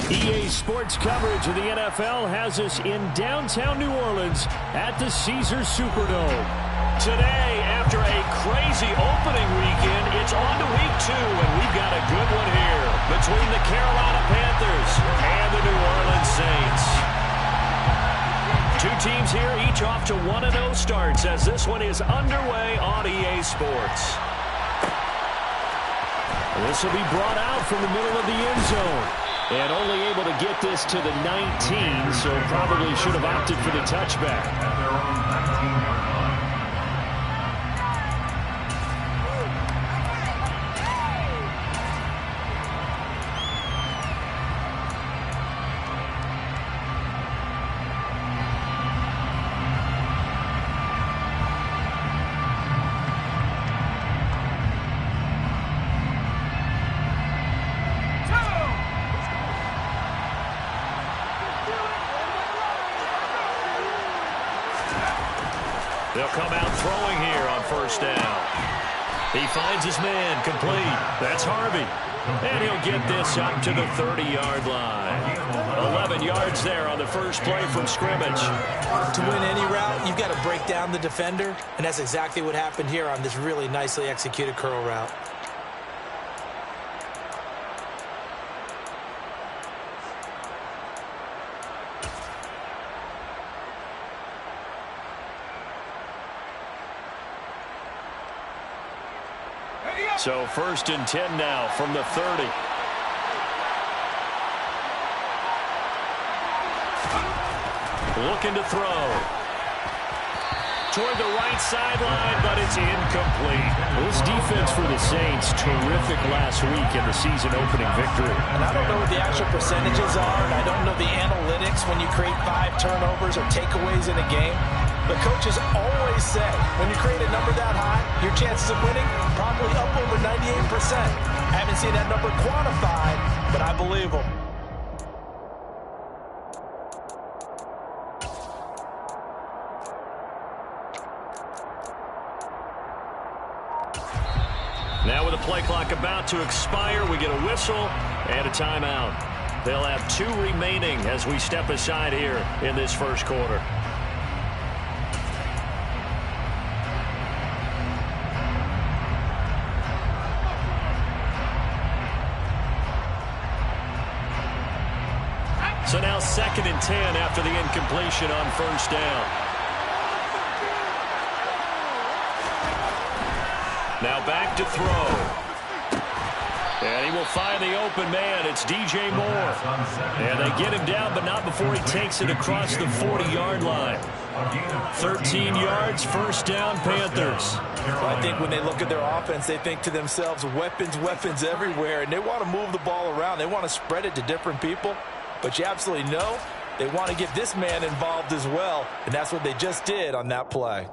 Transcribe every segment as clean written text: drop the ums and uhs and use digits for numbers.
EA Sports coverage of the NFL has us in downtown New Orleans at the Caesars Superdome. Today, after a crazy opening weekend, it's on to week 2, and we've got a good one here between the Carolina Panthers and the New Orleans Saints. Two teams here, each off to 1-0 starts as this one is underway on EA Sports. This will be brought out from the middle of the end zone. And only able to get this to the 19, so probably should have opted for the touchback. They'll come out throwing here on first down. He finds his man complete. That's Harvey. And he'll get this up to the 30-yard line. 11 yards there on the first play from scrimmage. To win any route, you've got to break down the defender, and that's exactly what happened here on this really nicely executed curl route. So first and 10 now from the 30. Looking to throw. Toward the right sideline, but it's incomplete. This defense for the Saints, terrific last week in the season opening victory. And I don't know what the actual percentages are, and I don't know the analytics when you create 5 turnovers or takeaways in a game. But coaches always say, when you create a number that high, your chances of winning probably up over 98%. I haven't seen that number quantified, but I believe them. Now with the play clock about to expire, we get a whistle and a timeout. They'll have 2 remaining as we step aside here in this first quarter. So now 2nd and 10 after the incompletion on first down. Now back to throw. And he will find the open man. It's DJ Moore. And they get him down, but not before he takes it across the 40-yard line. 13 yards, first down, Panthers. Well, I think when they look at their offense, they think to themselves, weapons, weapons everywhere. And they want to move the ball around. They want to spread it to different people. But you absolutely know they want to get this man involved as well, and that's what they just did on that play.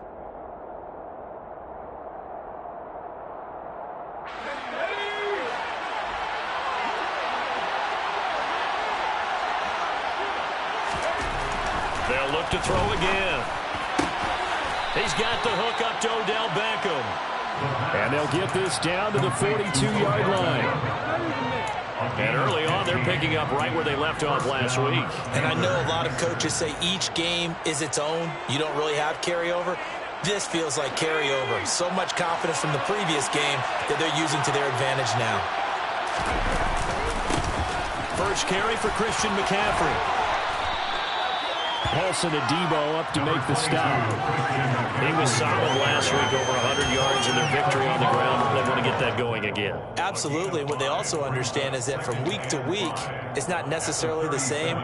They'll look to throw again. He's got the hook up to Odell Beckham. And they'll get this down to the 42-yard line. And early on, they're picking up right where they left off last week. And I know a lot of coaches say each game is its own. You don't really have carryover. This feels like carryover. So much confidence from the previous game that they're using to their advantage now. First carry for Christian McCaffrey. Paulson Adebo up to make the stop. He was solid last week, over 100 yards in their victory on the ground. They want to get that going again. Absolutely. And what they also understand is that from week to week, it's not necessarily the same,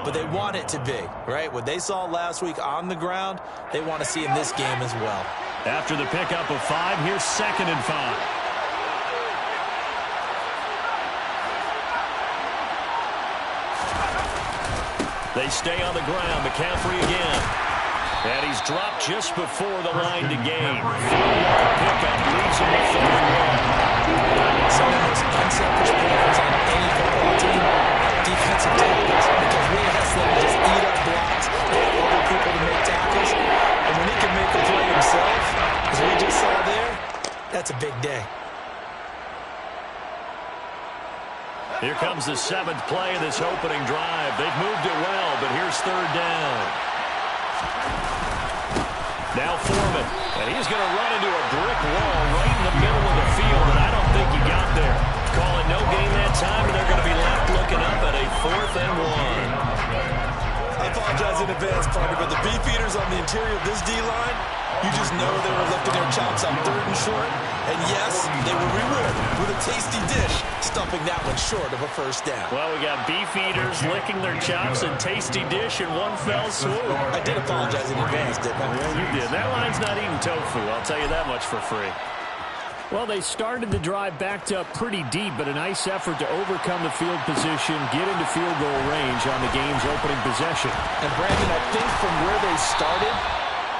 but they want it to be, right? What they saw last week on the ground, they want to see in this game as well. After the pickup of 5, here's 2nd and 5. They stay on the ground. McCaffrey again. And he's dropped just before the line to gain. Pickup leaves him with 31. Some of the most unselfish players on any football team, defensive tackles, because we ask them to just eat up blocks, get other people to make tackles. And when he can make a play himself, as we just saw there, that's a big day. Here comes the 7th play of this opening drive. They've moved it well, but here's 3rd down. Now Foreman, and he's going to run into a brick wall right in the middle of the field, and I don't think he got there. Call it no gain that time, and they're going to be left looking up at a 4th and 1. I apologize in advance, partner, but the beefeaters on the interior of this D-line, you just know they were lifting their chops on 3rd and short. And yes, they were rewarded with a tasty dish, stuffing that one short of a 1st down. Well, we got beefeaters licking their chops and tasty dish in one fell swoop. I did apologize in advance, didn't I? Yeah, you did. That line's not eating tofu, I'll tell you that much for free. Well, they started the drive backed up pretty deep, but a nice effort to overcome the field position, get into field goal range on the game's opening possession. And Brandon, I think from where they started,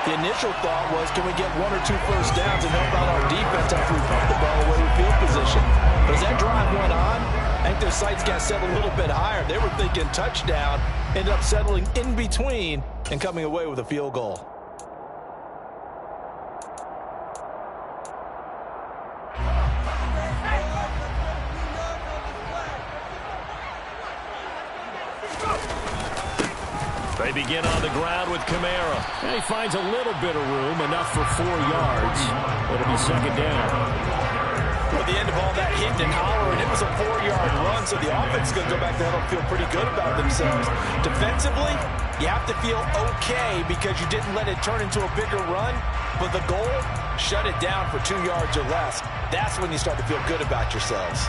the initial thought was, can we get 1 or 2 first downs and help out our defense after we put the ball away with field position? But as that drive went on, I think their sights got set a little bit higher. They were thinking touchdown, ended up settling in between and coming away with a field goal. They begin on the ground with Kamara. And he finds a little bit of room, enough for 4 yards. It'll be 2nd down. Well, at the end of all that hitting and hollering, it was a 4-yard run, so the offense is going to go back there and feel pretty good about themselves. Defensively, you have to feel okay because you didn't let it turn into a bigger run, but the goal, shut it down for 2 yards or less. That's when you start to feel good about yourselves.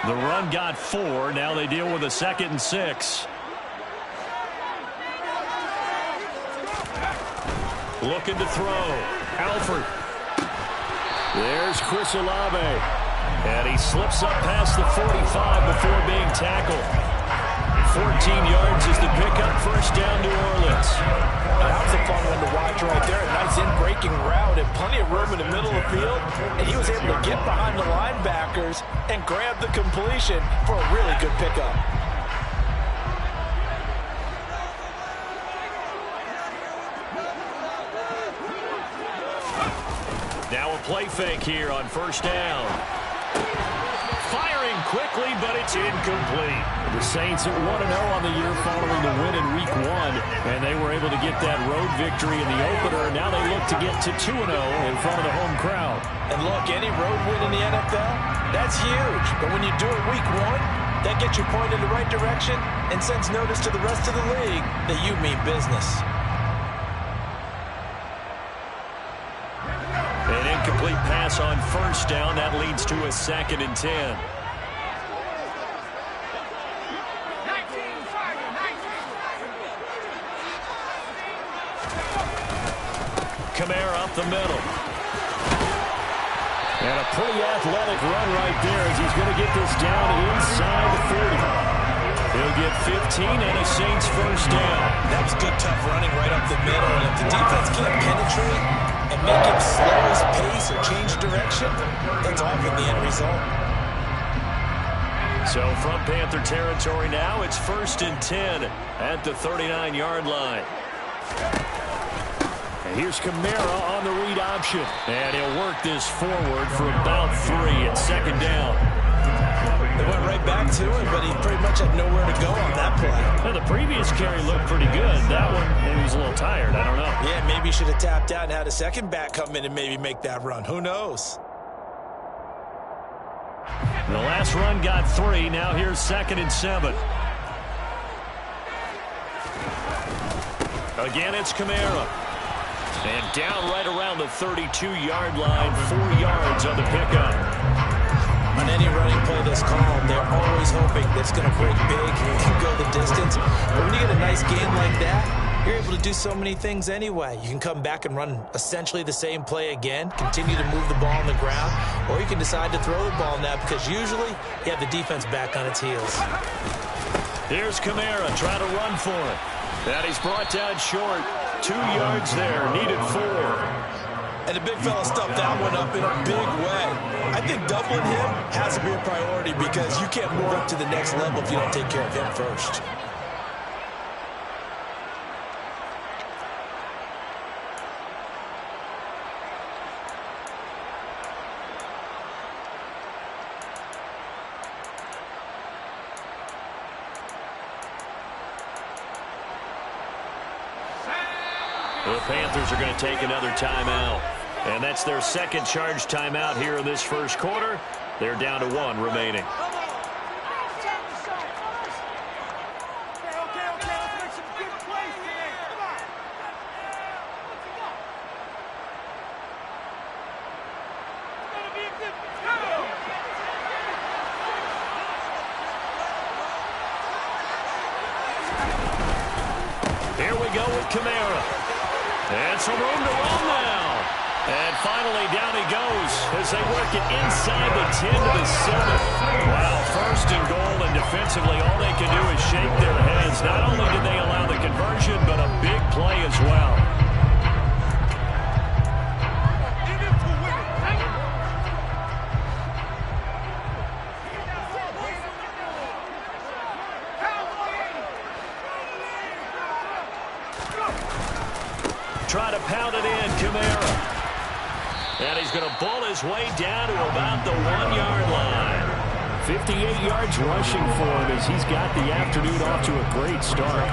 The run got 4. Now they deal with a 2nd and 6. Looking to throw. Alford. There's Chris Olave. And he slips up past the 45 before being tackled. 14 yards is the pickup. 1st down, New Orleans. That was a fun one to watch right there. A nice in-breaking route and plenty of room in the middle of the field. And he was able to get behind the linebackers and grab the completion for a really good pickup. Now a play fake here on 1st down. Firing quickly, but it's incomplete. The Saints at 1-0 on the year following the win in Week 1, and they were able to get that road victory in the opener. Now they look to get to 2-0 in front of the home crowd. And look, any road win in the NFL, that's huge. But when you do it Week 1, that gets you pointed in the right direction and sends notice to the rest of the league that you mean business. An incomplete pass on 1st down. That leads to a 2nd and 10. Kamara up the middle. And a pretty athletic run right there as he's going to get this down inside the 30. He'll get 15 and a Saints 1st down. That was good, tough running right up the middle. And if the defense can't penetrate and make him slow his pace or change direction, that's often the end result. So from Panther territory now, it's 1st and 10 at the 39-yard line. And here's Kamara on the read option. And he'll work this forward for about 3 at 2nd down. They went right back to him, but he pretty much had nowhere to go on that play. Now, the previous carry looked pretty good. That one, maybe he's a little tired. I don't know. Yeah, maybe he should have tapped out and had a second back come in and maybe make that run. Who knows? The last run got 3. Now here's 2nd and 7. Again, it's Kamara. And down right around the 32-yard line, 4 yards on the pickup. On any running play that's called, they're always hoping that it's going to break big, can go the distance. But when you get a nice game like that, you're able to do so many things anyway. You can come back and run essentially the same play again, continue to move the ball on the ground, or you can decide to throw the ball now because usually you have the defense back on its heels. Here's Kamara trying to run for it. And he's brought down short. 2 yards there, needed 4. And the big fella stuffed that one up in a big way. I think doubling him has to be a priority because you can't move up to the next level if you don't take care of him first. Panthers are going to take another timeout. And that's their second charge timeout here in this first quarter. They're down to 1 remaining. Here we go with Kamara. And some room to run now. And finally, down he goes as they work it inside the 10 to the 7. Wow, first and goal, and defensively, all they can do is shake their heads. Not only did they allow the conversion, but a big play as well. Try to pound it in, Kamara. And he's going to bull his way down to about the 1-yard line. 58 yards rushing for him as he's got the afternoon off to a great start.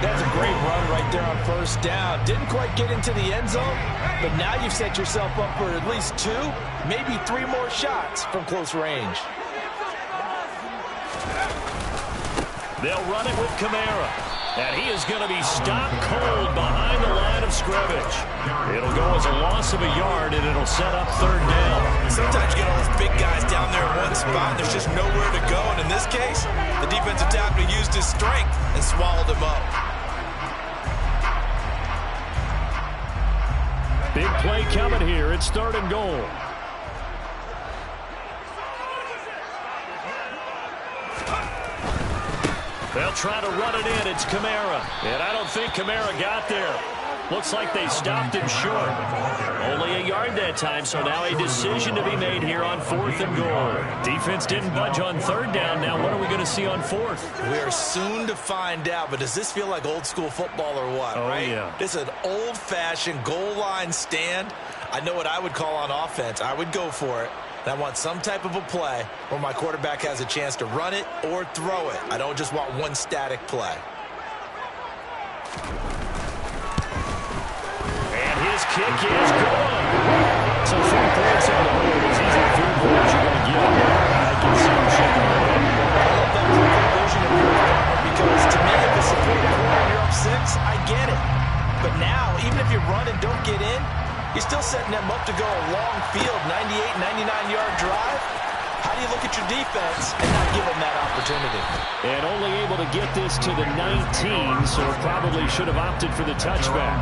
That's a great run right there on first down. Didn't quite get into the end zone, but now you've set yourself up for at least 2, maybe 3 more shots from close range. They'll run it with Kamara. And he is going to be stopped cold behind the line of scrimmage. It'll go as a loss of a yard, and it'll set up 3rd down. Sometimes you get all those big guys down there in one spot, and there's just nowhere to go. And in this case, the defensive tackle used his strength and swallowed him up. Big play coming here. It's 3rd and goal. They'll try to run it in. It's Kamara. And I don't think Kamara got there. Looks like they stopped him short. Only a yard that time, so now a decision to be made here on 4th and goal. Defense didn't budge on 3rd down. Now what are we going to see on 4th? We are soon to find out, but does this feel like old school football or what, right? Yeah. This is an old-fashioned goal line stand. I know what I would call on offense. I would go for it. And I want some type of a play where my quarterback has a chance to run it or throw it. I don't just want one static play. And his kick is good. So 3 points on the board. It's easy to feel what you're going to get. I can see him shaking their head. I love that conversion of your corner because to me, if it's a 4th quarter and you're up 6, I get it. But now, even if you run and don't get in, you're still setting them up to go a long field, 98, 99-yard drive. How do you look at your defense and not give them that opportunity? And only able to get this to the 19, so probably should have opted for the touchback.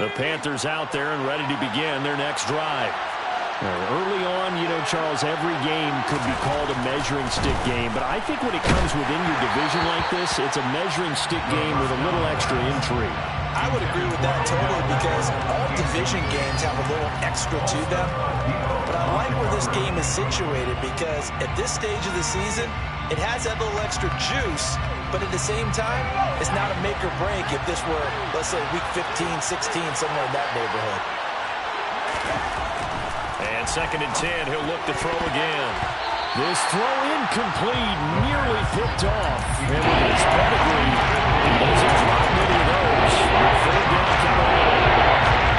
The Panthers out there and ready to begin their next drive. Early on, you know, Charles, every game could be called a measuring stick game. But I think when it comes within your division like this, it's a measuring stick game with a little extra intrigue. I would agree with that totally because all division games have a little extra to them. But I like where this game is situated because at this stage of the season, it has that little extra juice. But at the same time, it's not a make or break if this were, let's say, week 15, 16, somewhere in that neighborhood. And 2nd and 10, he'll look to throw again. This throw incomplete, nearly picked off. And with his pedigree, he doesn't drop many of those. 3rd down coming up.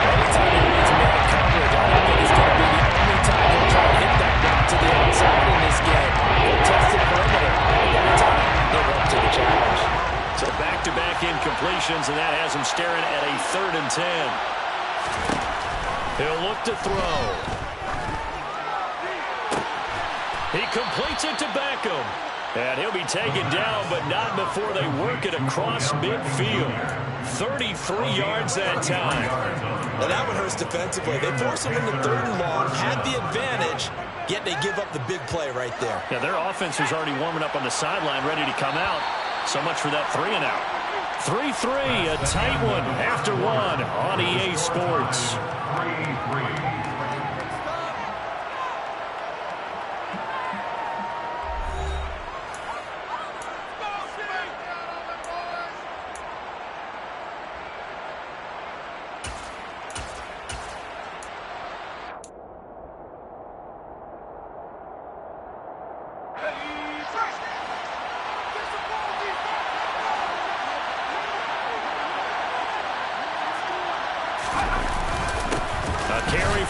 Anytime he needs man coverage, I don't think it's going to be the only time he'll try to hit that route to the outside in this game. He'll test the perimeter. Every time, they're up to the challenge. So back-to-back incompletions, and that has him staring at a 3rd and 10. He'll look to throw. He completes it to Beckham. And he'll be taken down, but not before they work it across midfield. 33 yards that time. Now that one hurts defensively. They force him into 3rd and long, had the advantage, yet they give up the big play right there. Yeah, their offense was already warming up on the sideline, ready to come out. So much for that 3 and out. 3-3, a tight one after 1 on EA Sports.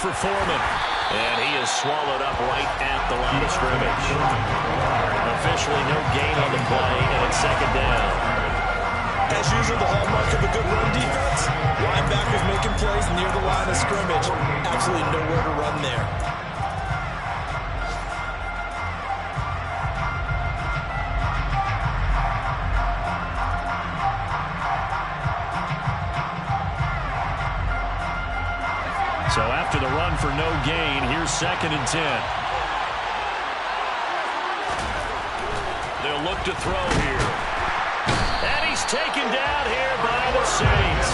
for Foreman. And he is swallowed up right at the line of scrimmage. Officially no gain on the play, and it's second down. As usual, the hallmark of a good run defense, linebackers making plays near the line of scrimmage. Absolutely nowhere to run there. So after the run for no gain, here's 2nd and 10. They'll look to throw here. And he's taken down here by the Saints.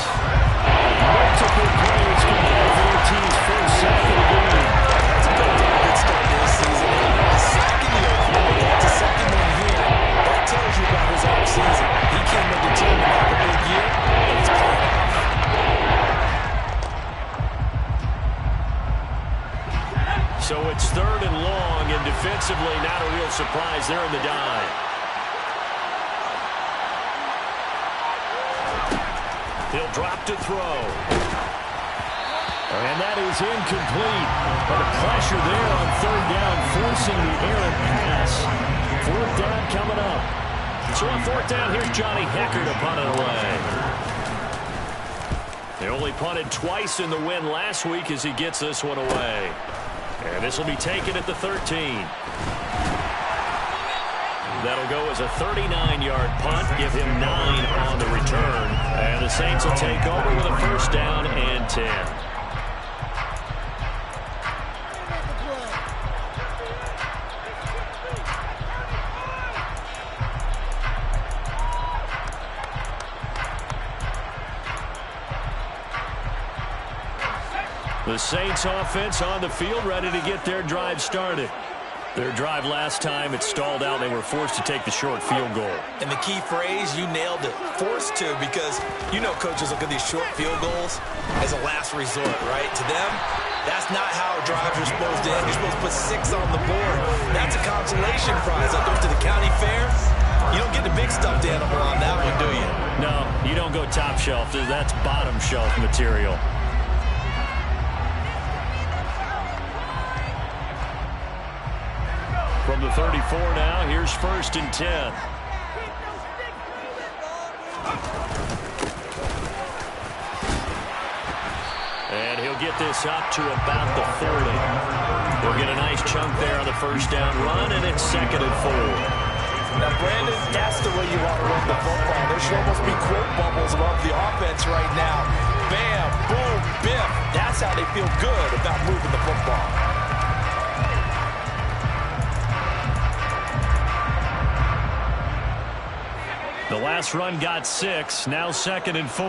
Multiple plays can get their team's first sack of the game. That's a good start this season. The sack in the opener, that's a second one here. That tells you about his offseason. He came in determined to have a big year, and it's paying off. So it's 3rd and long, and defensively not a real surprise. They're in the dive. He'll drop to throw. And that is incomplete. But a pressure there on 3rd down, forcing the errant pass. 4th down coming up. So on 4th down, here's Johnny Hecker to punt it away. They only punted twice in the win last week as he gets this one away. And this will be taken at the 13. That'll go as a 39-yard punt, give him 9 on the return. And the Saints will take over with a 1st down and 10. The Saints offense on the field, ready to get their drive started. Their drive last time, it stalled out. They were forced to take the short field goal. And the key phrase, you nailed it, forced to, because you know coaches look at these short field goals as a last resort, right? To them, that's not how drives are supposed to end. You're supposed to put 6 on the board. That's a consolation prize. Up to the county fair, you don't get the big stuffed animal on that one, do you? No, you don't go top shelf. That's bottom shelf material. From the 34 now, here's 1st and 10. And he'll get this up to about the 40. He'll get a nice chunk there on the 1st down run, and it's 2nd and 4. Now, Brandon, that's the way you want to run the football. There should almost be quote bubbles above the offense right now. Bam, boom, biff. That's how they feel good about moving the football. The last run got 6, now 2nd and 4.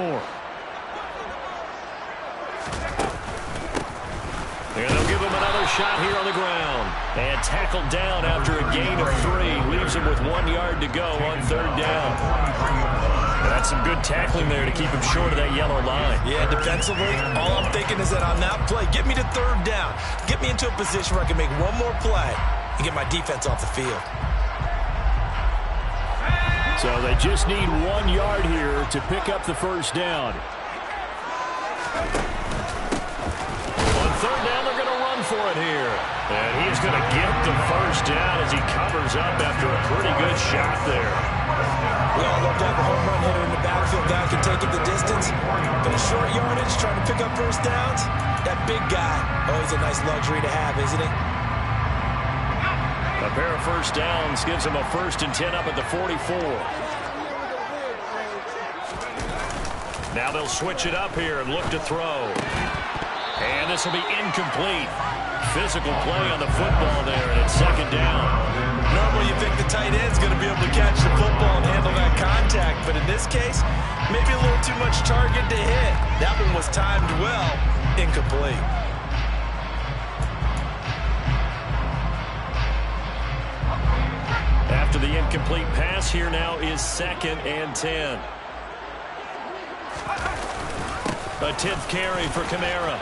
And they'll give him another shot here on the ground. And tackled down after a gain of 3. Leaves him with 1 yard to go on 3rd down. And that's some good tackling there to keep him short of that yellow line. Yeah, defensively, all I'm thinking is that on that play, get me to 3rd down. Get me into a position where I can make one more play and get my defense off the field. So they just need 1 yard here to pick up the 1st down. On 3rd down, they're going to run for it here. And he's going to get the 1st down as he covers up after a pretty good shot there. We all love to have a home run hitter in the backfield that can take it the distance. But a short yardage, trying to pick up 1st downs, that big guy, always a nice luxury to have, isn't it? A pair of 1st downs gives him a 1st and 10 up at the 44. Now they'll switch it up here and look to throw. And this will be incomplete. Physical play on the football there, and it's 2nd down. Normally you think the tight end's going to be able to catch the football and handle that contact, but in this case, maybe a little too much target to hit. That one was timed well, incomplete. After the incomplete pass, here now is 2nd and 10. A 10th carry for Kamara.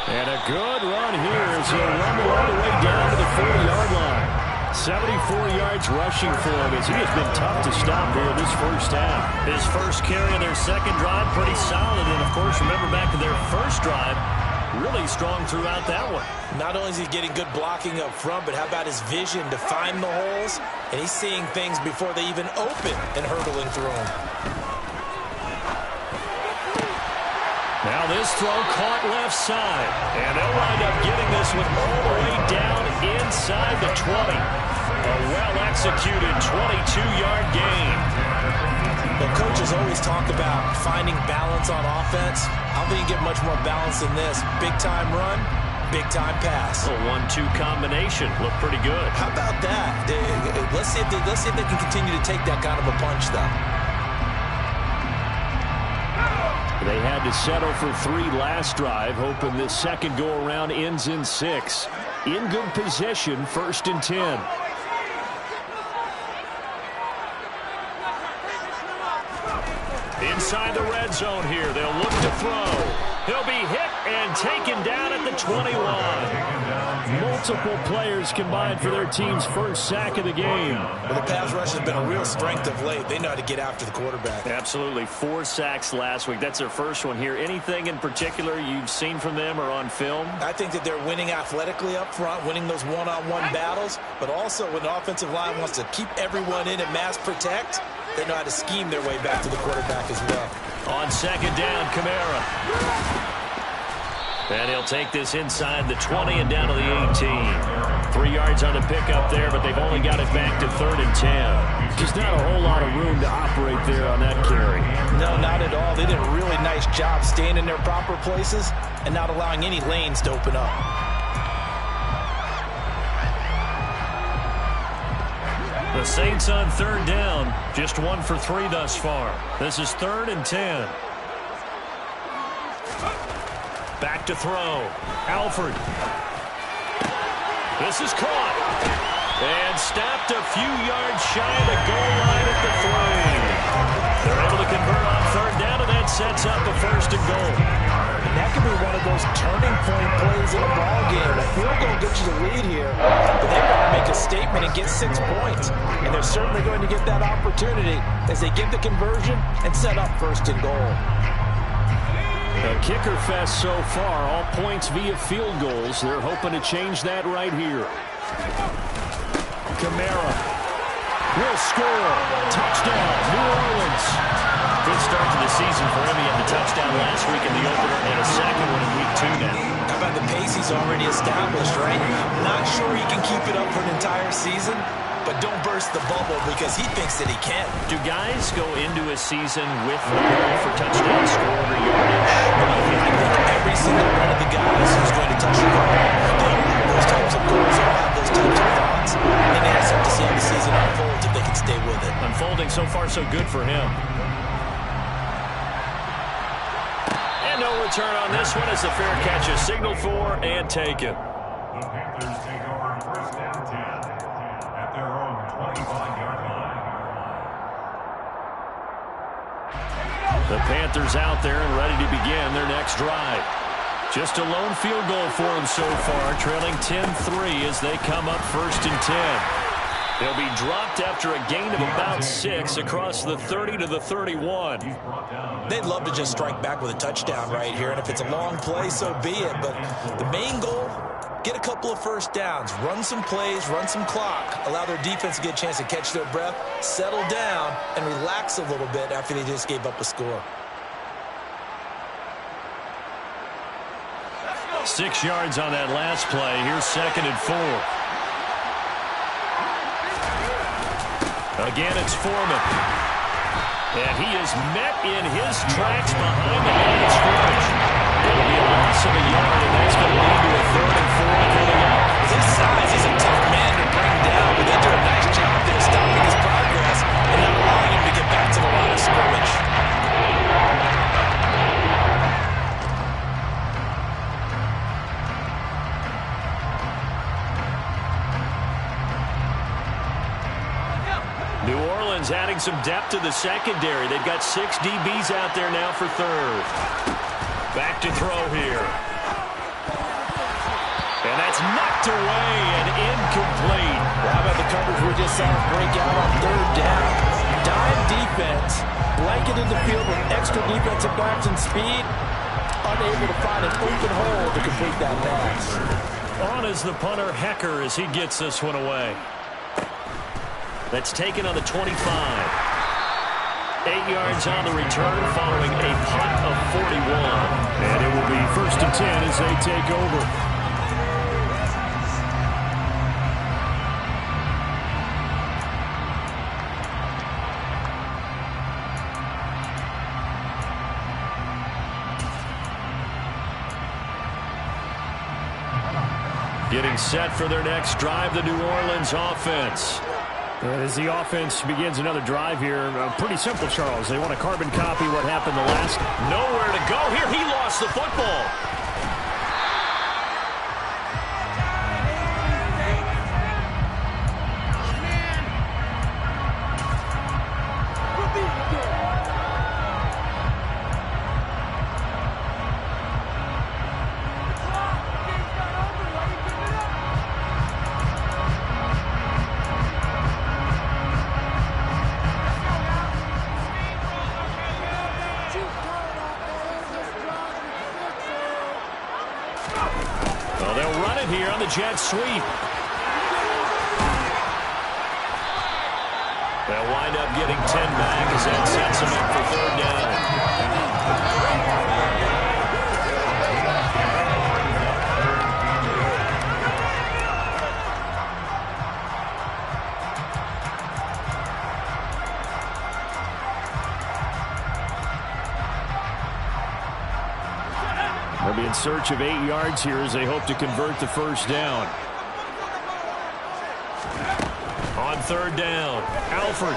And a good run here as he'll run all the way down to the 40-yard line. 74 yards rushing for him as he has been tough to stop here in this first half. His first carry of their second drive, pretty solid. And, of course, remember back to their first drive, really strong throughout that one. Not only is he getting good blocking up front, but how about his vision to find the holes? And he's seeing things before they even open and hurdling through them. Now this throw caught left side. And they'll wind up getting this one all the way down inside the 20. A well-executed 22-yard gain. The coaches always talk about finding balance on offense. I don't think you get much more balance than this. Big-time run, big-time pass. A 1-2 combination. Looked pretty good. How about that? Let's see if they can continue to take that kind of a punch, though. They had to settle for 3 last drive, hoping this second go-around ends in 6. In good position, 1st and 10. Inside the red zone here, they'll look to throw. He'll be hit and taken down at the 21. Multiple players combined for their team's first sack of the game. Well, the pass rush has been a real strength of late. They know how to get after the quarterback. Absolutely. 4 sacks last week. That's their first one here. Anything in particular you've seen from them or on film? I think that they're winning athletically up front, winning those one-on-one battles, but also when the offensive line wants to keep everyone in and mass protect, they know how to scheme their way back to the quarterback as well. On second down, Kamara. And he'll take this inside the 20 and down to the 18. 3 yards on the pickup there, but they've only got it back to 3rd and 10. Just not a whole lot of room to operate there on that carry. No, not at all. They did a really nice job staying in their proper places and not allowing any lanes to open up. The Saints on 3rd down, just 1 for 3 thus far. This is 3rd and 10. Back to throw. Alford. This is caught. And stopped a few yards shy of the goal line at the 3. They're able to convert on 3rd down, and that sets up a 1st and goal. And that could be one of those turning point plays in a ball game. A field goal gets you the lead here, but they want to make a statement and get 6 points. And they're certainly going to get that opportunity as they get the conversion and set up 1st and goal. A kicker fest so far, all points via field goals. They're hoping to change that right here. Kamara will score. Touchdown, New Orleans. Good start to the season for him. He had the touchdown last week in the opener and a second one in week 2 now. How about the pace he's already established, right? Not sure he can keep it up for an entire season, but don't burst the bubble because he thinks that he can. Do guys go into a season with the goal for touchdown scored or yardage? I think every single one of the guys who's going to touch the ball, they'll have those types of goals, they'll have those types of thoughts. And they just have to see how the season unfolds if they can stay with it. Unfolding so far so good for him. And no return on this one as the fair catch is signaled for and taken. The Panthers take over 1st and 10 at their own 25-yard line. The Panthers out there and ready to begin their next drive. Just a lone field goal for them so far, trailing 10-3 as they come up 1st and 10. They'll be dropped after a gain of about 6 across the 30 to the 31. They'd love to just strike back with a touchdown right here, and if it's a long play, so be it. But the main goal, get a couple of 1st downs, run some plays, run some clock, allow their defense to get a chance to catch their breath, settle down, and relax a little bit after they just gave up a score. 6 yards on that last play. Here's 2nd and 4. Again, it's Foreman. And he is met in his tracks behind the line of scrimmage. It'll be a loss of a yard, and that's going to lead to a 3rd and 4 coming up. His size is a tough man to bring down, but they do a nice job there stopping his progress and not allowing him to get back to the line of scrimmage. New Orleans adding some depth to the secondary. They've got 6 DBs out there now for 3rd. Back to throw here. And that's knocked away and incomplete. How about the we just saw him break out on third down. Dime defense, blanketed the field with extra defensive backs and speed, unable to find an open hole to complete that pass. On is the punter, Hecker, as he gets this one away. That's taken on the 25. 8 yards on the return following a punt of 41. And it will be 1st and 10 as they take over. Getting set for their next drive, the New Orleans offense. And as the offense begins another drive here, pretty simple, Charles. They want to carbon copy what happened the last. Nowhere to go here. He lost the football. Well, they'll run it here on the jet sweep. They'll wind up getting 10 back as that sets them up for third down. They'll be in search of 8 yards here as they hope to convert the first down. On third down, Alford.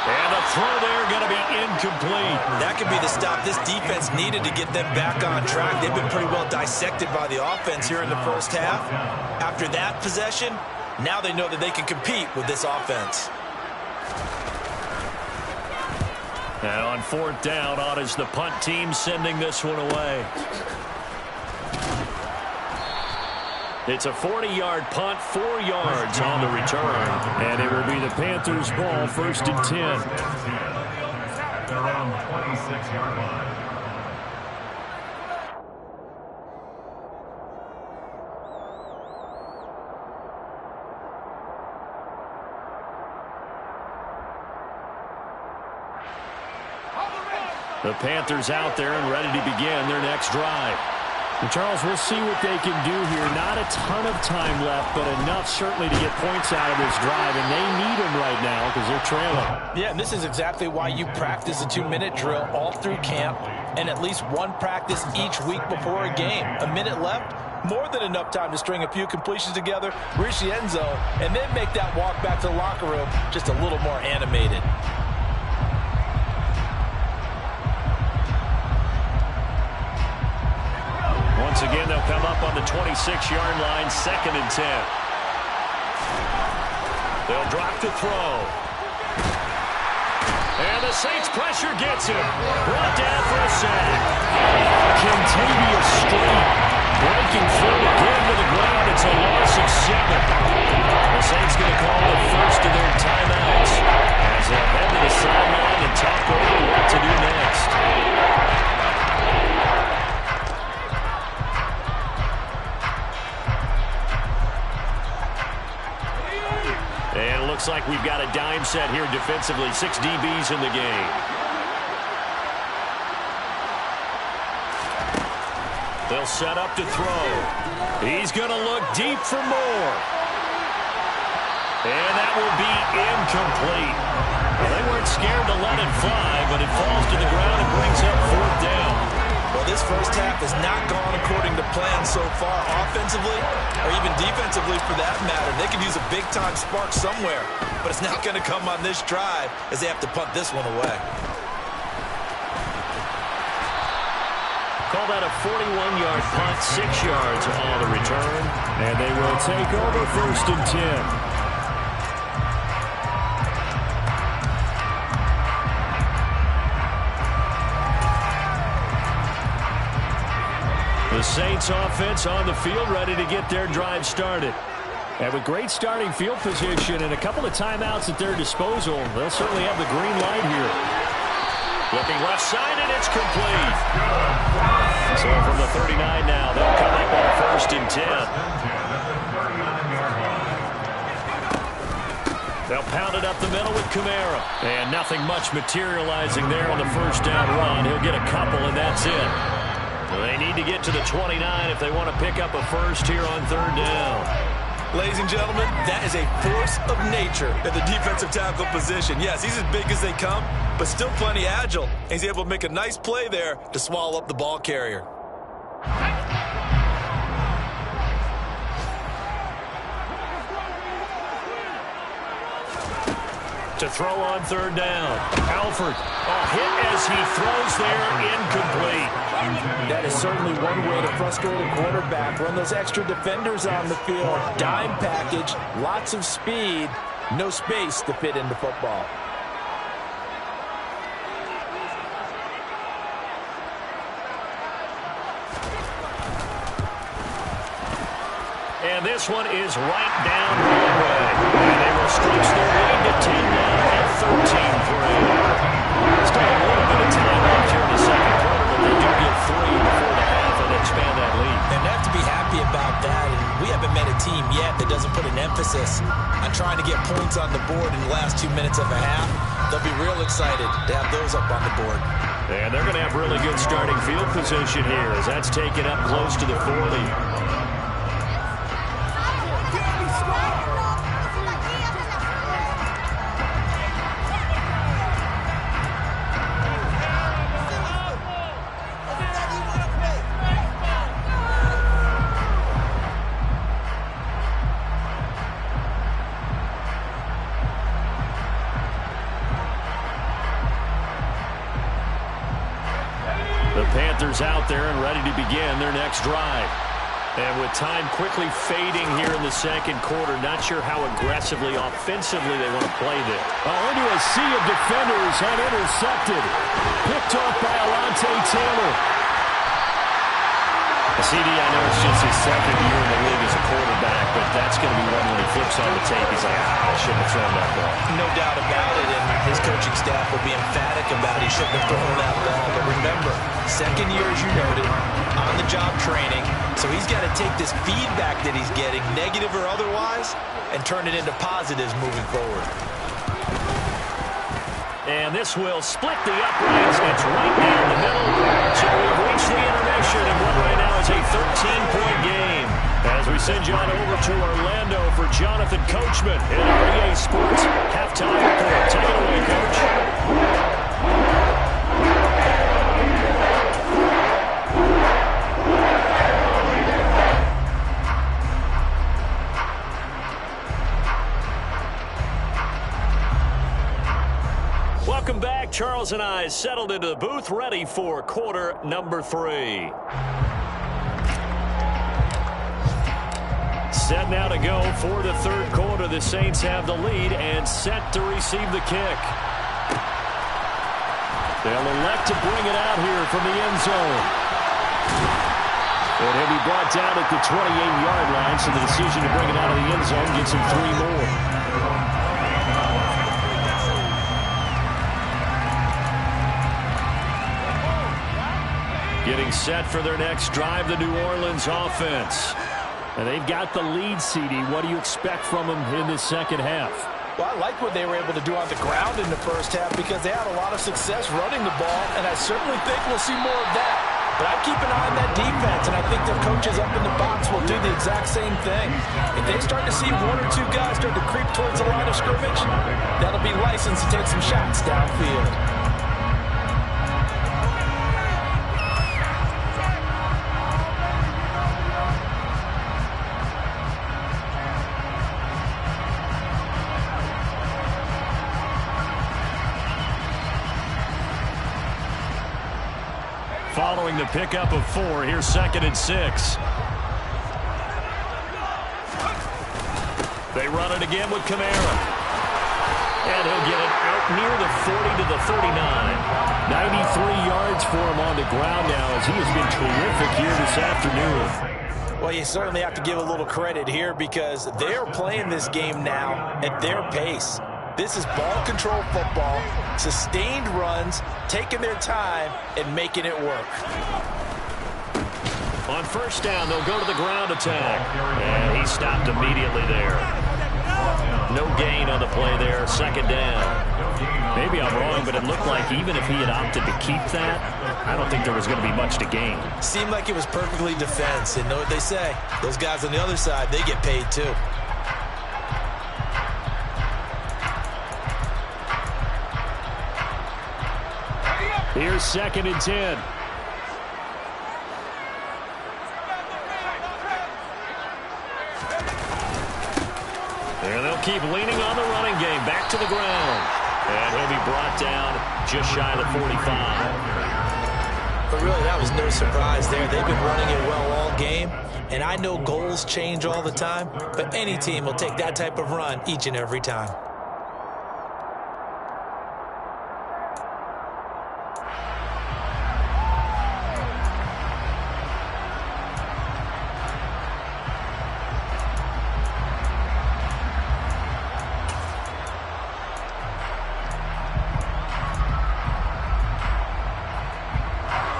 And the throw there going to be incomplete. That could be the stop this defense needed to get them back on track. They've been pretty well dissected by the offense here in the first half. After that possession, now they know that they can compete with this offense. And on fourth down, on is the punt team sending this one away. It's a 40-yard punt, 4 yards on the return. And it will be the Panthers' ball, 1st and 10. At their own 26-yard line. The Panthers out there and ready to begin their next drive. And Charles, we'll see what they can do here. Not a ton of time left, but enough certainly to get points out of this drive, and they need them right now because they're trailing. Yeah, and this is exactly why you practice a 2-minute drill all through camp and at least one practice each week before a game. A minute left, more than enough time to string a few completions together, reach the end zone, and then make that walk back to the locker room just a little more animated. Once again, they'll come up on the 26-yard line, 2nd and 10. They'll drop to throw. And the Saints pressure gets him. Brought down for a sack. Contavious Street breaking through again to the ground. It's a loss of 7. The Saints going to call the first of their timeouts as they'll head to the sideline and talk over what to do next. And it looks like we've got a dime set here defensively. 6 DBs in the game. They'll set up to throw. He's going to look deep for more. And that will be incomplete. Well, they weren't scared to let it fly, but it falls to the ground and brings up 4th down. Well, this first half has not gone according to plan so far, offensively or even defensively for that matter. They could use a big-time spark somewhere, but it's not going to come on this drive as they have to punt this one away. Call that a 41-yard punt, 6 yards on the return, and they will take over 1st and 10. The Saints offense on the field ready to get their drive started. And with great starting field position and a couple of timeouts at their disposal, they'll certainly have the green light here. Looking left side, and it's complete. So from the 39 now, they'll come up on 1st and 10. They'll pound it up the middle with Kamara. And nothing much materializing there on the first down run. He'll get a couple, and that's it. They need to get to the 29 if they want to pick up a first here on 3rd down. Ladies and gentlemen, that is a force of nature at the defensive tackle position. Yes, he's as big as they come, but still plenty agile. And he's able to make a nice play there to swallow up the ball carrier. To throw on 3rd down. Alford, a hit as he throws there, incomplete. That is certainly one way to frustrate a quarterback. Run those extra defenders on the field. Dime package, lots of speed, no space to fit into football. And this one is right down Broadway. And they will stretch their lead to 10 now at 13-3. Still a little bit of time left here in the second quarter, but they do get 3 before the half and expand that lead. And they have to be happy about that. And we haven't met a team yet that doesn't put an emphasis on trying to get points on the board in the last 2 minutes of a half. They'll be real excited to have those up on the board. And they're going to have really good starting field position here as that's taken up close to the 40. Out there and ready to begin their next drive. And with time quickly fading here in the second quarter, not sure how aggressively, offensively they want to play this. Into a sea of defenders and intercepted. Picked off by Alontae Taylor. CD, I know it's just his second year in the league as a quarterback, but that's going to be one when he flips on the tape. He's like, I shouldn't have thrown that ball. No doubt about it, and his coaching staff will be emphatic about he shouldn't have thrown that ball. But remember, second year, as you noted, on-the-job training, so he's got to take this feedback that he's getting, negative or otherwise, and turn it into positives moving forward. And this will split the uprights. It's right down the middle. So we've reached the intermission, and what right now is a 13-point game. As we send you on over to Orlando for Jonathan Coachman in our EA Sports halftime report. Take it away, Coach. Welcome back. Charles and I settled into the booth, ready for quarter number 3. Set now to go for the third quarter. The Saints have the lead and set to receive the kick. They'll elect to bring it out here from the end zone. And he'll be brought down at the 28-yard line, so the decision to bring it out of the end zone gets him 3 more. Getting set for their next drive, the New Orleans offense. And they've got the lead, CD. What do you expect from them in this second half? Well, I like what they were able to do on the ground in the first half because they had a lot of success running the ball, and I certainly think we'll see more of that. But I keep an eye on that defense, and I think their coaches up in the box will do the exact same thing. If they start to see 1 or 2 guys start to creep towards the line of scrimmage, that'll be licensed to take some shots downfield. Following the pickup of 4, here's 2nd and 6. They run it again with Kamara. And he'll get it out near the 40 to the 39. 93 yards for him on the ground now as he has been terrific here this afternoon. Well, you certainly have to give a little credit here because they're playing this game now at their pace. This is ball control football, sustained runs, taking their time, and making it work. On first down, they'll go to the ground attack. And he stopped immediately there. No gain on the play there, second down. Maybe I'm wrong, but it looked like even if he had opted to keep that, I don't think there was going to be much to gain. Seemed like it was perfectly defense. And know what they say? Those guys on the other side, they get paid too. Here's 2nd and 10. And they'll keep leaning on the running game. Back to the ground. And he'll be brought down just shy of the 45. But really, that was no surprise there. They've been running it well all game. And I know goals change all the time, but any team will take that type of run each and every time.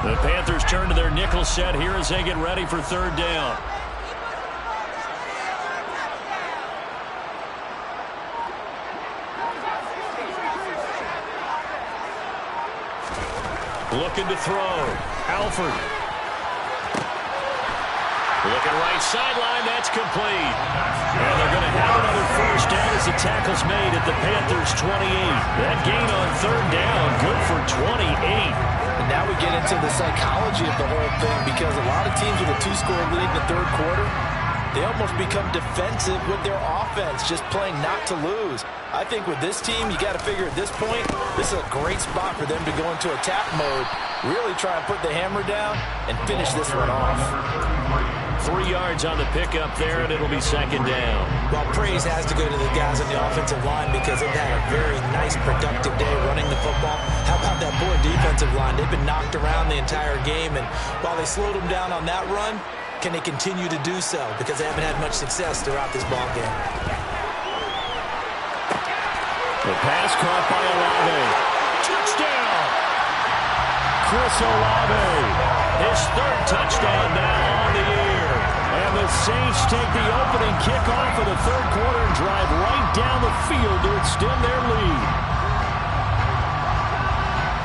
The Panthers turn to their nickel set here as they get ready for 3rd down. Looking to throw. Alford. Looking right sideline. That's complete. And they're going to have another first down as the tackle's made at the Panthers' 28. That gain on 3rd down, good for 28. And now we get into the psychology of the whole thing because a lot of teams with a 2-score lead in the 3rd quarter, they almost become defensive with their offense, just playing not to lose. I think with this team, you got to figure at this point, this is a great spot for them to go into attack mode, really try and put the hammer down and finish this one off. 3 yards on the pickup there, and it'll be 2nd down. Well, praise has to go to the guys on the offensive line because they've had a very nice, productive day running the football. How about that poor defensive line? They've been knocked around the entire game, and while they slowed them down on that run, can they continue to do so? Because they haven't had much success throughout this ball game. The pass caught by Olave. Touchdown! Chris Olave. His 3rd touchdown now on the year. And the Saints take the opening kickoff of the 3rd quarter and drive right down the field to extend their lead.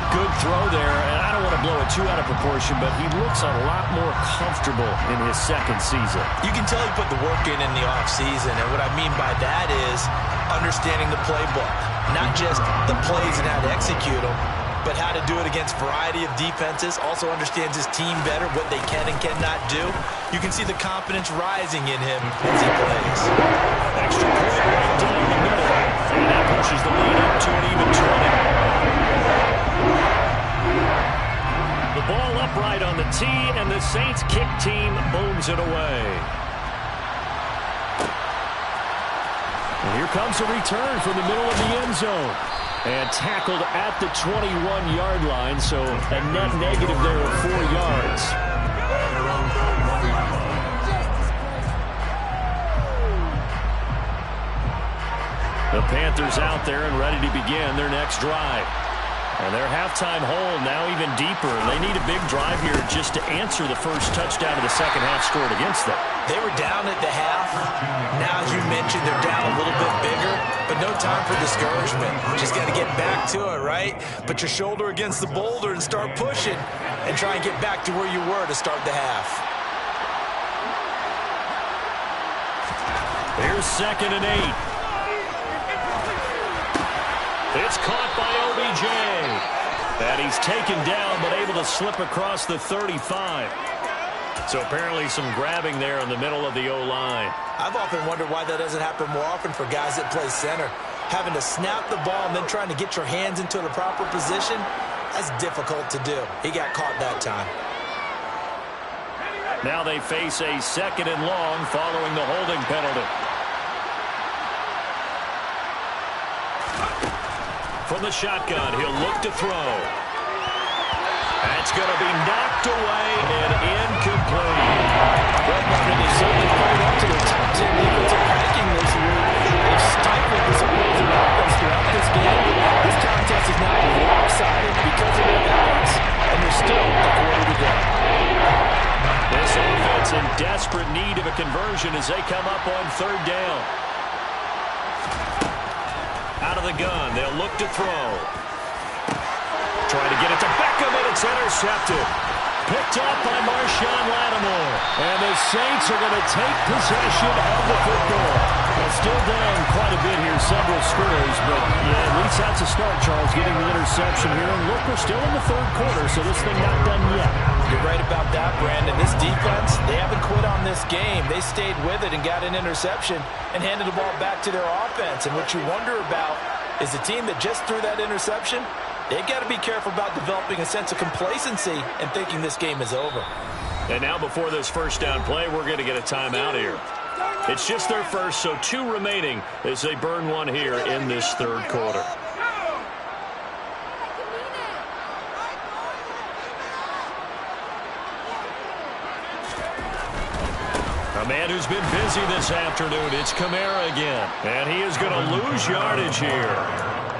Good throw there, and I don't want to blow it too out of proportion, but he looks a lot more comfortable in his 2nd season. You can tell he put the work in the offseason, and what I mean by that is understanding the playbook. Not just the plays and how to execute them, but how to do it against a variety of defenses. Also understands his team better, what they can and cannot do. You can see the confidence rising in him as he plays. Extra point right down the middle, and that pushes the lead up to an even 20. The ball upright on the tee, and the Saints kick team booms it away. And here comes a return from the middle of the end zone. And tackled at the 21-yard line, so a net negative there of 4 yards. The Panthers out there and ready to begin their next drive. And their halftime hole now even deeper. They need a big drive here just to answer the first touchdown of the second half scored against them. They were down at the half. Now, as you mentioned, they're down a little bit bigger, but no time for discouragement. Just got to get back to it, right? Put your shoulder against the boulder and start pushing and try and get back to where you were to start the half. Here's 2nd and 8. It's caught by OBJ. And he's taken down, but able to slip across the 35. So apparently some grabbing there in the middle of the O-line. I've often wondered why that doesn't happen more often for guys that play center. Having to snap the ball and then trying to get your hands into the proper position, that's difficult to do. He got caught that time. Now they face a 2nd and long following the holding penalty. From the shotgun, he'll look to throw. That's going to be knocked away and incomplete. Well, they've certainly played up to their top 10 defensive ranking this week. They've stifled this opposing offense throughout this game. This contest is now lopsided because of their efforts, and there's still a quarter to go. This offense in desperate need of a conversion as they come up on third down. Out of the gun, they'll look to throw. Trying to get it to Beckham, and it's intercepted. Picked up by Marshawn Lattimore. And the Saints are going to take possession of the football. They're still down quite a bit here, several scores, but yeah, at least that's a start, Charles, getting the interception here. And look, we're still in the third quarter, so this thing not done yet. You're right about that, Brandon. This defense, they haven't quit on this game. They stayed with it and got an interception and handed the ball back to their offense. And what you wonder about is the team that just threw that interception, they've got to be careful about developing a sense of complacency and thinking this game is over. And now before this first down play, we're going to get a timeout here. It's just their first, so 2 remaining as they burn one here in this third quarter. A man who's been busy this afternoon, it's Kamara again. And he is going to lose yardage here.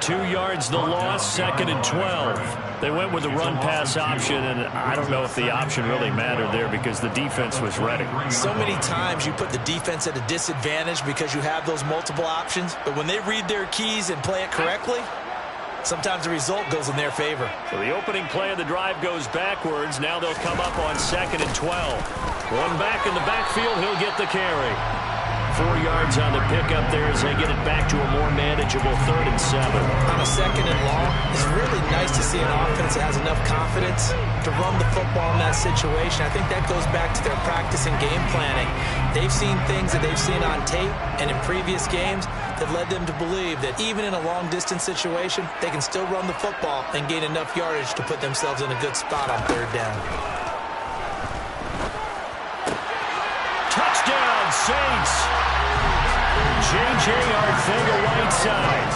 2 yards the loss, 2nd and 12. They went with the run-pass option, and I don't know if the option really mattered there because the defense was ready. So many times you put the defense at a disadvantage because you have those multiple options, but when they read their keys and play it correctly, sometimes the result goes in their favor. So the opening play of the drive goes backwards. Now they'll come up on 2nd and 12. One back in the backfield, he'll get the carry. 4 yards on the pickup there as they get it back to a more manageable 3rd and 7. On a 2nd and long, it's really nice to see an offense that has enough confidence to run the football in that situation. I think that goes back to their practice and game planning. They've seen things that they've seen on tape and in previous games that led them to believe that even in a long-distance situation, they can still run the football and gain enough yardage to put themselves in a good spot on 3rd down. Touchdown, Saints! J.J. Arcega-Whiteside,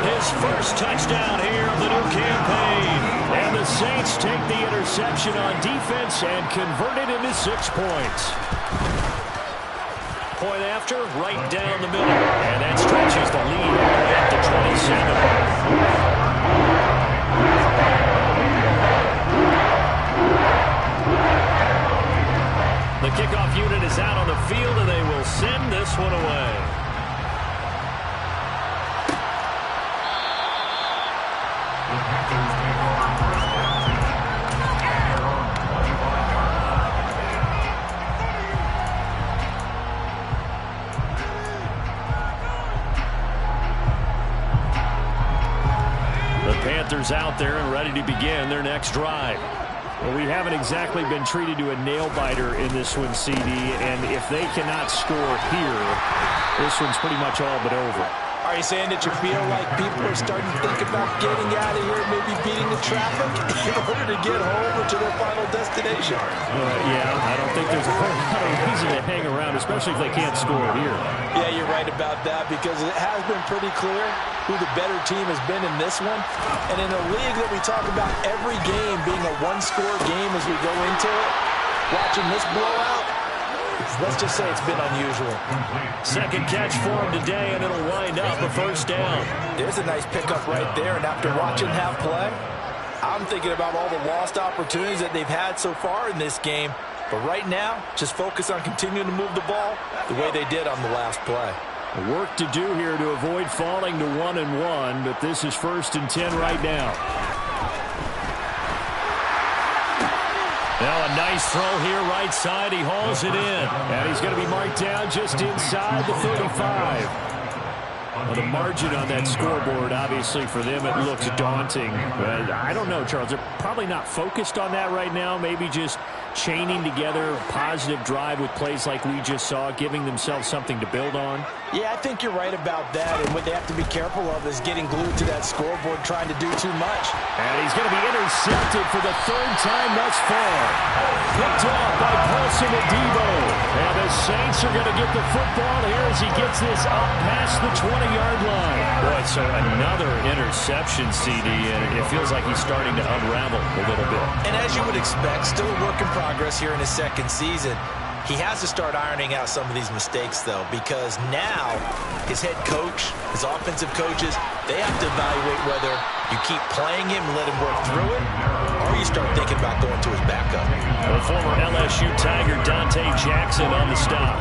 his first touchdown here of the new campaign. And the Saints take the interception on defense and convert it into 6 points. Point after, right down the middle. And that stretches the lead all the way up to 27. The kickoff unit is out on the field, and they will send this one away. Panthers out there and ready to begin their next drive. Well, we haven't exactly been treated to a nail-biter in this one, CD, and if they cannot score here, this one's pretty much all but over. Are you saying that you feel like people are starting to think about getting out of here, maybe beating the traffic in order to get home or to their final destination? Yeah, I don't think there's a whole lot of reason to hang around, especially if they can't score here. Yeah, you're right about that because it has been pretty clear who the better team has been in this one. And in a league that we talk about every game being a one-score game as we go into it, watching this blowout, let's just say it's been unusual. Second catch for him today, and it'll wind up a first down. There's a nice pickup right there, and after watching half play, I'm thinking about all the lost opportunities that they've had so far in this game. But right now, just focus on continuing to move the ball the way they did on the last play. Work to do here to avoid falling to 1-1, but this is 1st and 10 right now. Now a nice throw here right side. He hauls it in. And he's going to be marked down just inside the 35. Well, the margin on that scoreboard, obviously, for them, it looks daunting. But I don't know, Charles. They're probably not focused on that right now. Maybe just chaining together a positive drive with plays like we just saw, giving themselves something to build on. Yeah, I think you're right about that. And what they have to be careful of is getting glued to that scoreboard, trying to do too much. And he's going to be intercepted for the 3rd time thus far. Picked off by Paulson Adebo. And the Saints are going to get the football here as he gets this up past the 20-yard line. Boy, so another interception, CD, and it feels like he's starting to unravel a little bit. And as you would expect, still a work in progress here in his 2nd season. He has to start ironing out some of these mistakes, though, because now his head coach, his offensive coaches, they have to evaluate whether you keep playing him and let him work through it, or you start thinking about going to his backup. The former LSU Tiger Dante Jackson on the stop.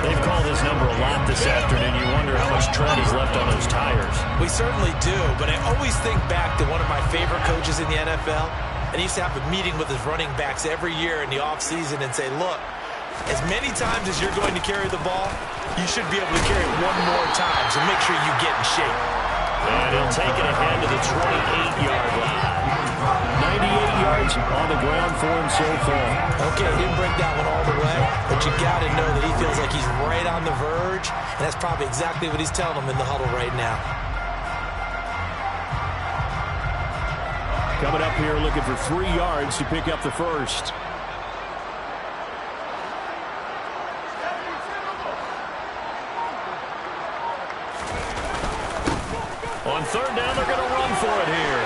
They've called his number a lot this afternoon. You wonder how much tread is left on those tires. We certainly do, but I always think back to one of my favorite coaches in the NFL, and he used to have a meeting with his running backs every year in the offseason and say, look, as many times as you're going to carry the ball, you should be able to carry it one more time, so make sure you get in shape. And he'll take it ahead to the 28-yard line. 98 yards on the ground for him so far. Okay, he didn't break that one all the way, but you got to know that he feels like he's right on the verge, and that's probably exactly what he's telling them in the huddle right now. Coming up here looking for 3 yards to pick up the first. On third down, they're going to run for it here.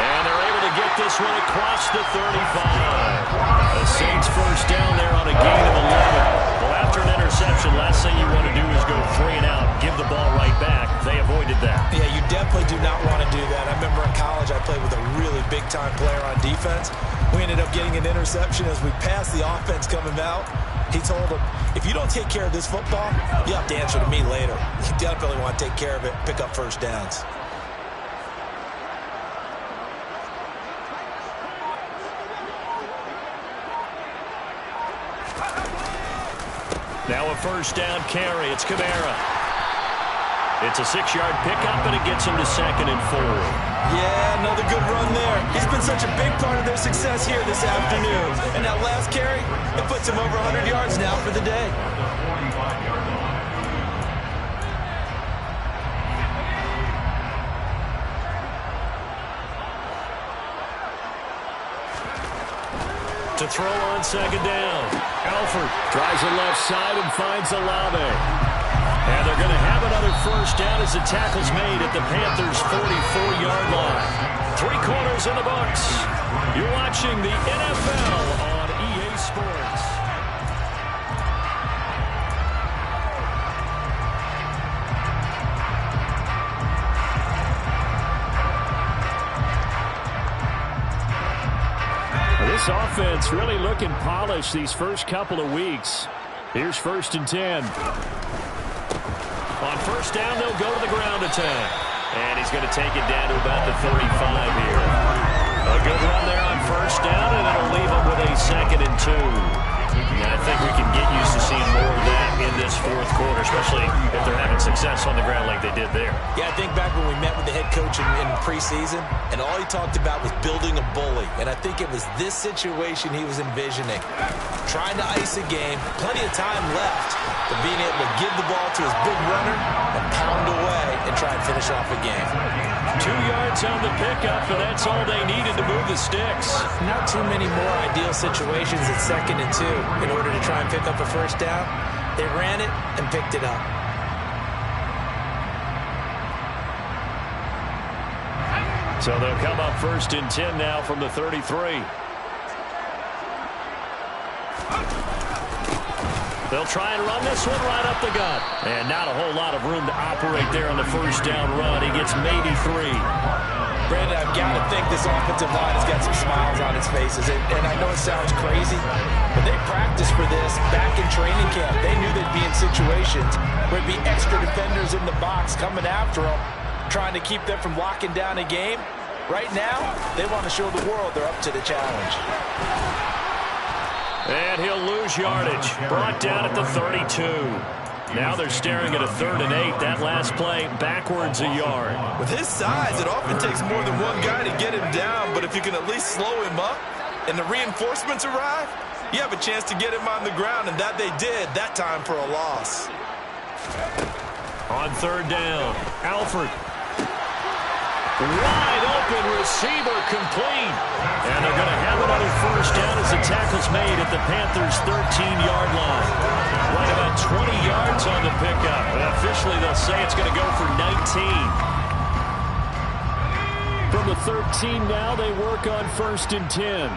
And they're able to get this one across the 35. The Saints first down there on a gain of 11. Well, after an interception, last thing you want to do is go 3 and out, give the ball right back. They avoided that. Yeah, you definitely do not want to do that. I remember in college I played with a really big-time player on defense. We ended up getting an interception as we passed the offense coming out. He told him, if you don't take care of this football, you have to answer to me later. You definitely want to take care of it, pick up first downs. Now a first down carry. It's Kamara. It's a 6-yard pickup, and it gets him to 2nd and 4. Yeah, another good run there. He's been such a big part of their success here this afternoon. And that last carry, it puts him over 100 yards now for the day. To throw on 2nd down. Alford tries the left side and finds Olave. And they're going to have another first down as the tackle's made at the Panthers' 44-yard line. 3 quarters in the books. You're watching the NFL on EA Sports. This offense really looking polished these first couple of weeks. Here's 1st and 10. On first down, they'll go to the ground attack. And he's going to take it down to about the 35 here. A good run there on first down, and it'll leave him with a 2nd and 2. And I think we can get used to seeing more of that in this 4th quarter, especially if they're having success on the ground like they did there. Yeah, I think back when we met with the head coach in preseason, and all he talked about was building a bully. And I think it was this situation he was envisioning. Trying to ice a game, plenty of time left, but being able to give the ball to his big runner and pound away and try and finish off a game. 2 yards on the pickup, and that's all they needed to move the sticks. Not too many more ideal situations at 2nd and 2 in order to try and pick up a first down. They ran it and picked it up. So they'll come up 1st and 10 now from the 33. They'll try and run this one right up the gut. And not a whole lot of room to operate there on the first down run. He gets maybe 3. Brandon, I've got to think this offensive line has got some smiles on its faces. And I know it sounds crazy, but they practiced for this back in training camp. They knew they'd be in situations where there'd be extra defenders in the box coming after them, trying to keep them from locking down a game. Right now, they want to show the world they're up to the challenge. And he'll lose yardage. Brought down at the 32. Now they're staring at a 3rd and 8. That last play backwards a yard. With his size, it often takes more than one guy to get him down, but if you can at least slow him up and the reinforcements arrive, you have a chance to get him on the ground, and that they did, that time for a loss. On 3rd down, Alford. Wide open receiver complete. And they're going to have another first down as the tackle's made at the Panthers' 13-yard line. Right about 20 yards on the pickup. And officially, they'll say it's going to go for 19. From the 13 now, they work on 1st and 10.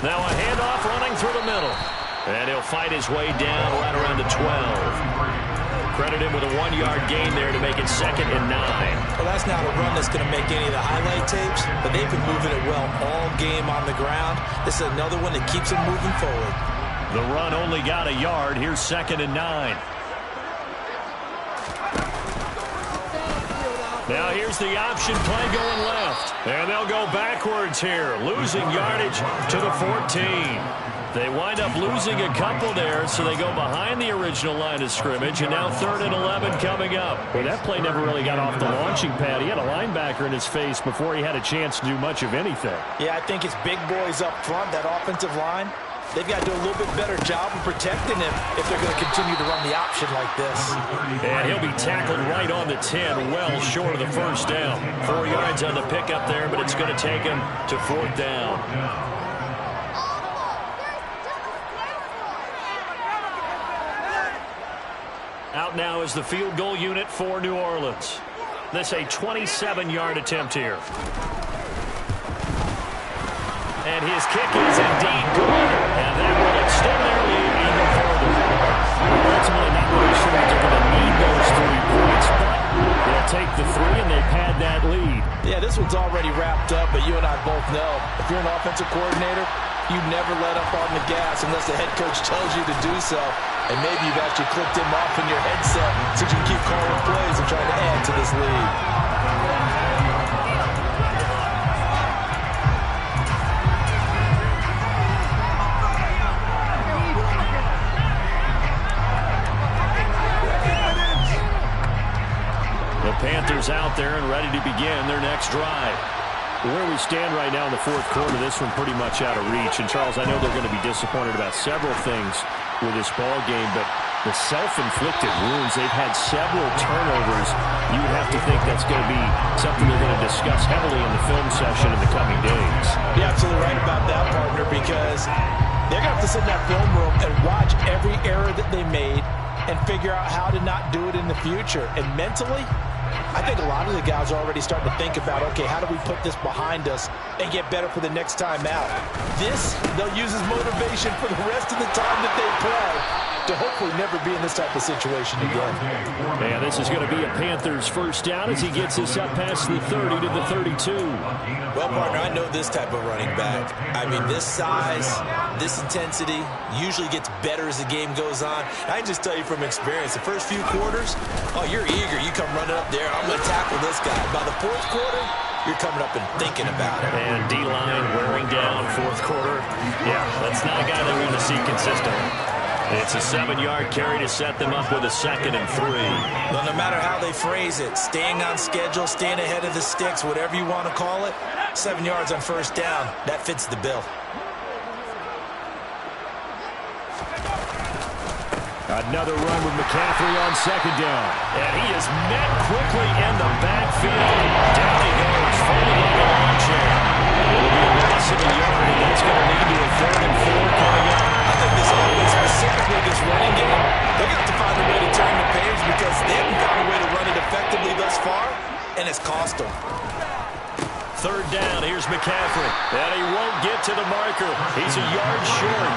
Now a handoff running through the middle. And he'll fight his way down right around the 12. Credit him with a 1-yard gain there to make it 2nd and 9. Well, that's not a run that's going to make any of the highlight tapes, but they've been moving it well all game on the ground. This is another one that keeps them moving forward. The run only got a yard. Here's 2nd and 9. Now here's the option play going left. And they'll go backwards here, losing yardage to the 14. They wind up losing a couple there, so they go behind the original line of scrimmage, and now 3rd and 11 coming up. Well, that play never really got off the launching pad. He had a linebacker in his face before he had a chance to do much of anything. Yeah, I think it's big boys up front, that offensive line. They've got to do a little bit better job of protecting him if they're going to continue to run the option like this. And he'll be tackled right on the 10, well short of the first down. 4 yards on the pickup there, but it's going to take him to 4th down. Out now is the field goal unit for New Orleans. This a 27-yard attempt here. And his kick is indeed good. And that will extend their lead even further. Ultimately not really sure that they're going to need those 3 points, but they'll take the 3 and they pad that lead. Yeah, this one's already wrapped up, but you and I both know if you're an offensive coordinator, you never let up on the gas unless the head coach tells you to do so. And maybe you've actually clicked him off in your headset so you can keep calling plays and trying to add to this lead. The Panthers out there and ready to begin their next drive. Where we stand right now in the 4th quarter, this one pretty much out of reach. And, Charles, I know they're going to be disappointed about several things with this ball game, but the self-inflicted wounds, they've had several turnovers. You would have to think that's going to be something they're going to discuss heavily in the film session in the coming days. You're absolutely right about that, partner, because they're going to have to sit in that film room and watch every error that they made and figure out how to not do it in the future. And mentally, I think a lot of the guys are already starting to think about, okay, how do we put this behind us and get better for the next time out? This, they'll use as motivation for the rest of the time that they play to hopefully never be in this type of situation again. And this is going to be a Panthers first down as he gets this up past the 30 to the 32. Well, partner, I know this type of running back. I mean, this size, this intensity usually gets better as the game goes on. I can just tell you from experience, the first few quarters, oh, you're eager. You come running up there, I'm going to tackle this guy. By the 4th quarter, you're coming up and thinking about it. And D-line wearing down 4th quarter. Yeah, that's not a guy they want to see consistently. It's a 7-yard carry to set them up with a 2nd and 3. Well, no matter how they phrase it, staying on schedule, staying ahead of the sticks, whatever you want to call it, 7 yards on first down, that fits the bill. Another run with McCaffrey on 2nd down. And he is met quickly in the backfield. Down he goes, falling like a lawn chair. It will be a loss of a yard, and that's going to lead to a 3rd and 4 coming up. I think this offense, specifically this running game, they're going to have to find a way to turn the page because they haven't found a way to run it effectively thus far, and it's cost them. 3rd down, here's McCaffrey. And he won't get to the marker. He's a yard short.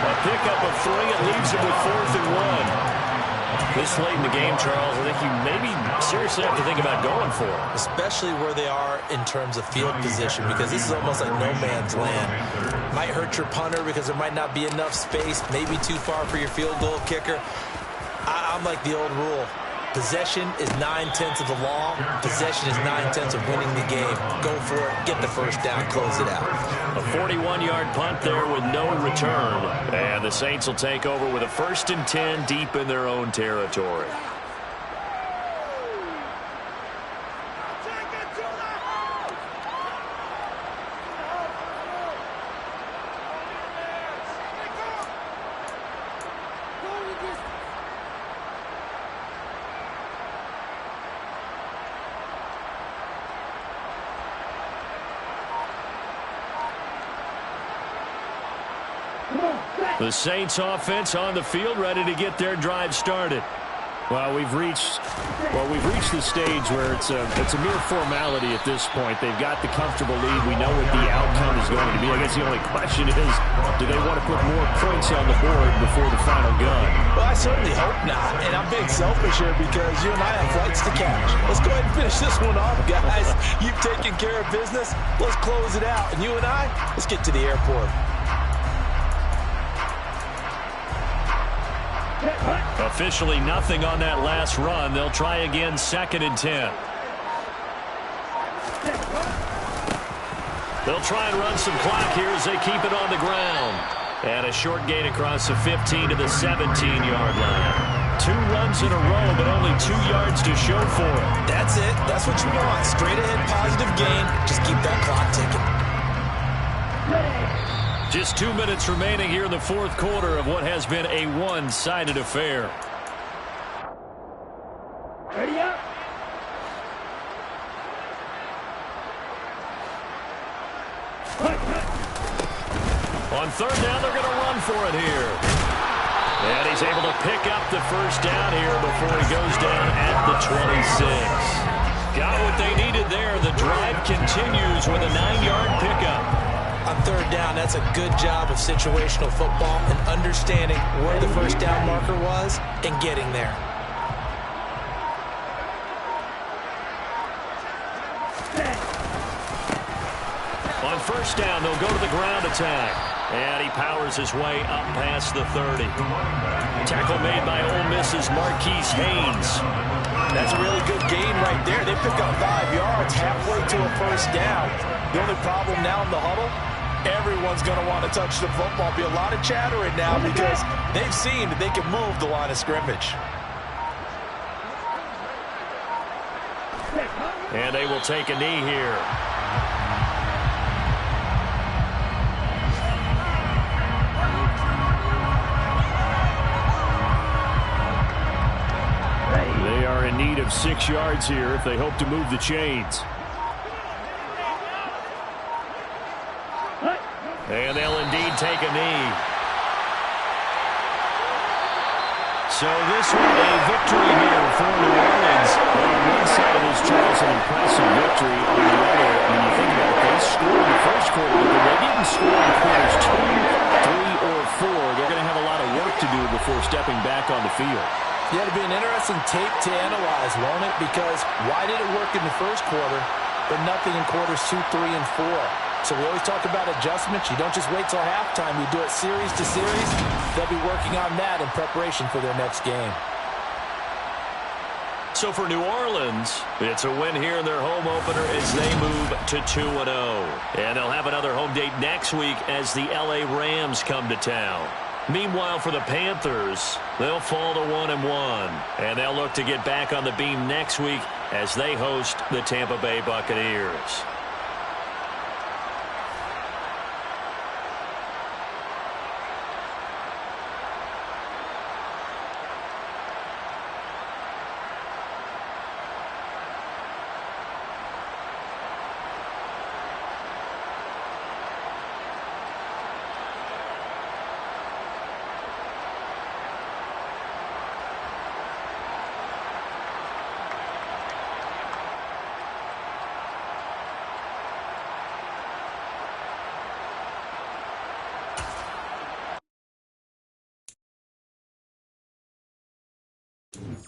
A pickup of 3, it leaves him with 4th and 1. This late in the game, Charles, I think you maybe seriously have to think about going for it. Especially where they are in terms of field position, because this is almost like no man's land. Might hurt your punter because there might not be enough space, maybe too far for your field goal kicker. I'm like the old rule. Possession is 9/10 of the law. Possession is 9/10 of winning the game. Go for it. Get the first down. Close it out. A 41-yard punt there with no return. And the Saints will take over with a 1st and 10 deep in their own territory. The Saints offense on the field ready to get their drive started. Well, we've reached the stage where it's a mere formality at this point. They've got the comfortable lead. We know what the outcome is going to be. I guess the only question is, do they want to put more points on the board before the final gun? Well, I certainly hope not. And I'm being selfish here because you and I have flights to catch. Let's go ahead and finish this one off, guys. You've taken care of business. Let's close it out. And you and I, let's get to the airport. Officially nothing on that last run. They'll try again, 2nd and 10. They'll try and run some clock here as they keep it on the ground. And a short gain across the 15 to the 17-yard line. 2 runs in a row, but only 2 yards to show for it. That's it. That's what you want. Straight ahead, positive gain. Just keep that clock ticking. Just 2 minutes remaining here in the 4th quarter of what has been a one-sided affair. Ready up. On 3rd down, they're going to run for it here. And he's able to pick up the 1st down here before he goes down at the 26. Got what they needed there. The drive continues with a 9-yard pickup. On 3rd down, that's a good job of situational football and understanding where the 1st down marker was and getting there. On 1st down, they'll go to the ground attack. And he powers his way up past the 30. Tackle made by Ole Miss's Marquise Haynes. That's a really good gain right there. They pick up 5 yards halfway to a 1st down. The only problem now in the huddle, everyone's going to want to touch the football. Be a lot of chattering now because they've seen that they can move the line of scrimmage. And they will take a knee here. They are in need of 6 yards here if they hope to move the chains. And they'll indeed take a knee. So this one a victory here for New Orleans. On one side of this, Charles, an impressive victory. On the other, when you think about it, they scored in the 1st quarter, but they didn't score in quarters 2, 3, or 4. They're going to have a lot of work to do before stepping back on the field. Yeah, it'll be an interesting tape to analyze, won't it? Because why did it work in the 1st quarter, but nothing in quarters 2, 3, and 4? So we always talk about adjustments. You don't just wait till halftime. You do it series to series. They'll be working on that in preparation for their next game. So for New Orleans, it's a win here in their home opener as they move to 2-0. And they'll have another home date next week as the LA Rams come to town. Meanwhile, for the Panthers, they'll fall to 1-1. And they'll look to get back on the beam next week as they host the Tampa Bay Buccaneers.